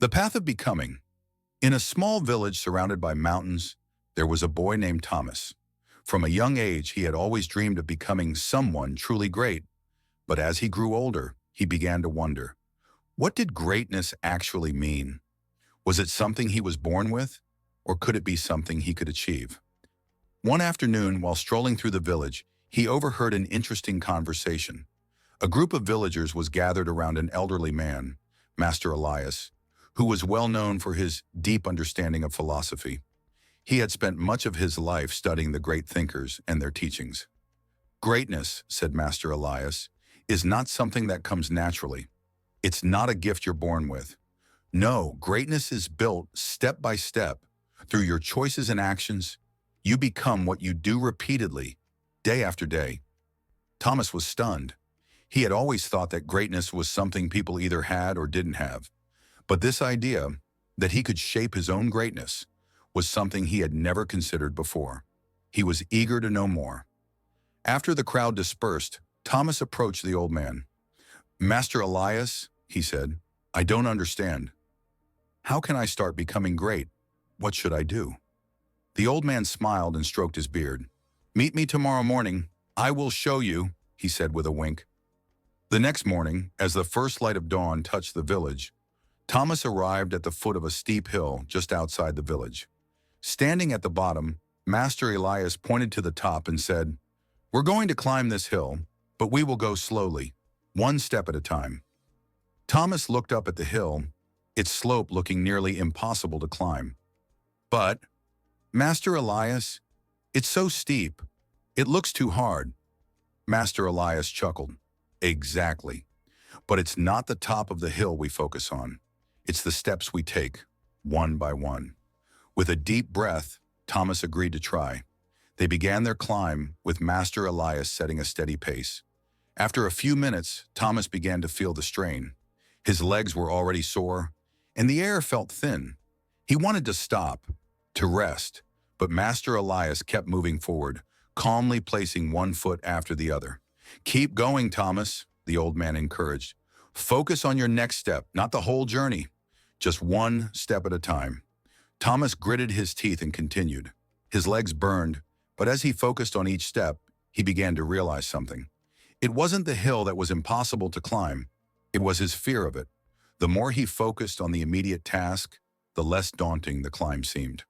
The Path of Becoming. In a small village surrounded by mountains, there was a boy named Thomas. From a young age, he had always dreamed of becoming someone truly great. But as he grew older, he began to wonder, what did greatness actually mean? Was it something he was born with, or could it be something he could achieve? One afternoon, while strolling through the village, he overheard an interesting conversation. A group of villagers was gathered around an elderly man, Master Elias, who was well known for his deep understanding of philosophy. He had spent much of his life studying the great thinkers and their teachings. Greatness, said Master Elias, is not something that comes naturally. It's not a gift you're born with. No, greatness is built step by step. Through your choices and actions, you become what you do repeatedly, day after day. Thomas was stunned. He had always thought that greatness was something people either had or didn't have. But this idea that he could shape his own greatness was something he had never considered before. He was eager to know more. After the crowd dispersed, Thomas approached the old man. Master Elias, he said, I don't understand. How can I start becoming great? What should I do? The old man smiled and stroked his beard. Meet me tomorrow morning. I will show you, he said with a wink. The next morning, as the first light of dawn touched the village, Thomas arrived at the foot of a steep hill just outside the village. Standing at the bottom, Master Elias pointed to the top and said, We're going to climb this hill, but we will go slowly, one step at a time. Thomas looked up at the hill, its slope looking nearly impossible to climb. But, Master Elias, it's so steep. It looks too hard. Master Elias chuckled. Exactly. But it's not the top of the hill we focus on. It's the steps we take, one by one. With a deep breath, Thomas agreed to try. They began their climb, with Master Elias setting a steady pace. After a few minutes, Thomas began to feel the strain. His legs were already sore, and the air felt thin. He wanted to stop, to rest, but Master Elias kept moving forward, calmly placing one foot after the other. Keep going, Thomas, the old man encouraged. Focus on your next step, not the whole journey. Just one step at a time. Thomas gritted his teeth and continued. His legs burned, but as he focused on each step, he began to realize something. It wasn't the hill that was impossible to climb. It was his fear of it. The more he focused on the immediate task, the less daunting the climb seemed.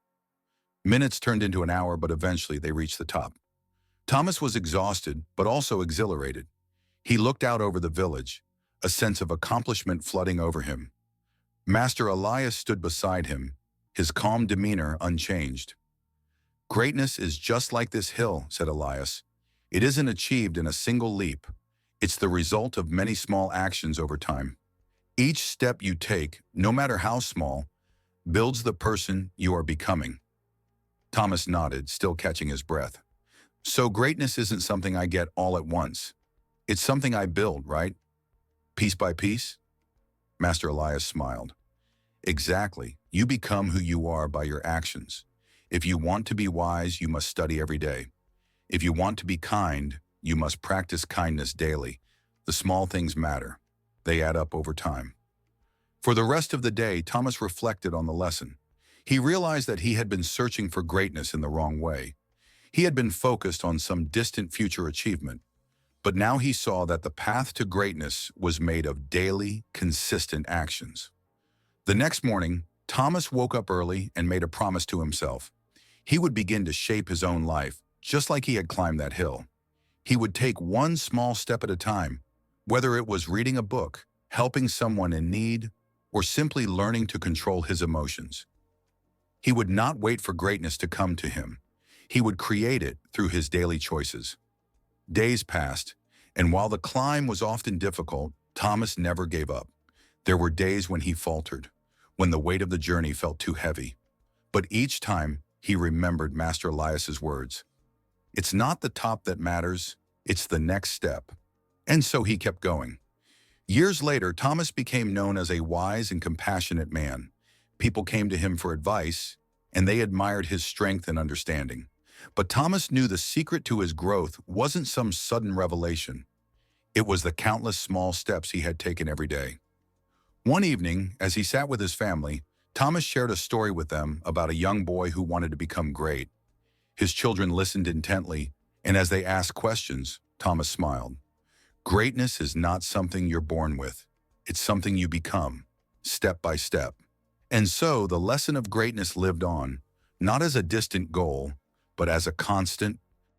Minutes turned into an hour, but eventually they reached the top. Thomas was exhausted, but also exhilarated. He looked out over the village, a sense of accomplishment flooding over him. Master Elias stood beside him, his calm demeanor unchanged. Greatness is just like this hill, said Elias. It isn't achieved in a single leap. It's the result of many small actions over time. Each step you take, no matter how small, builds the person you are becoming. Thomas nodded, still catching his breath. So greatness isn't something I get all at once. It's something I build, right? Piece by piece? Master Elias smiled. Exactly. You become who you are by your actions. If you want to be wise, you must study every day. If you want to be kind, you must practice kindness daily. The small things matter. They add up over time. For the rest of the day, Thomas reflected on the lesson. He realized that he had been searching for greatness in the wrong way. He had been focused on some distant future achievement. But now he saw that the path to greatness was made of daily, consistent actions. The next morning, Thomas woke up early and made a promise to himself. He would begin to shape his own life, just like he had climbed that hill. He would take one small step at a time, whether it was reading a book, helping someone in need, or simply learning to control his emotions. He would not wait for greatness to come to him. He would create it through his daily choices. Days passed, and while the climb was often difficult, Thomas never gave up. There were days when he faltered, when the weight of the journey felt too heavy. But each time, he remembered Master Elias's words. It's not the top that matters, it's the next step. And so he kept going. Years later, Thomas became known as a wise and compassionate man. People came to him for advice, and they admired his strength and understanding. But Thomas knew the secret to his growth wasn't some sudden revelation. It was the countless small steps he had taken every day. One evening, as he sat with his family, Thomas shared a story with them about a young boy who wanted to become great. His children listened intently, and as they asked questions, Thomas smiled. Greatness is not something you're born with. It's something you become, step by step. And so the lesson of greatness lived on, not as a distant goal, but as a constant,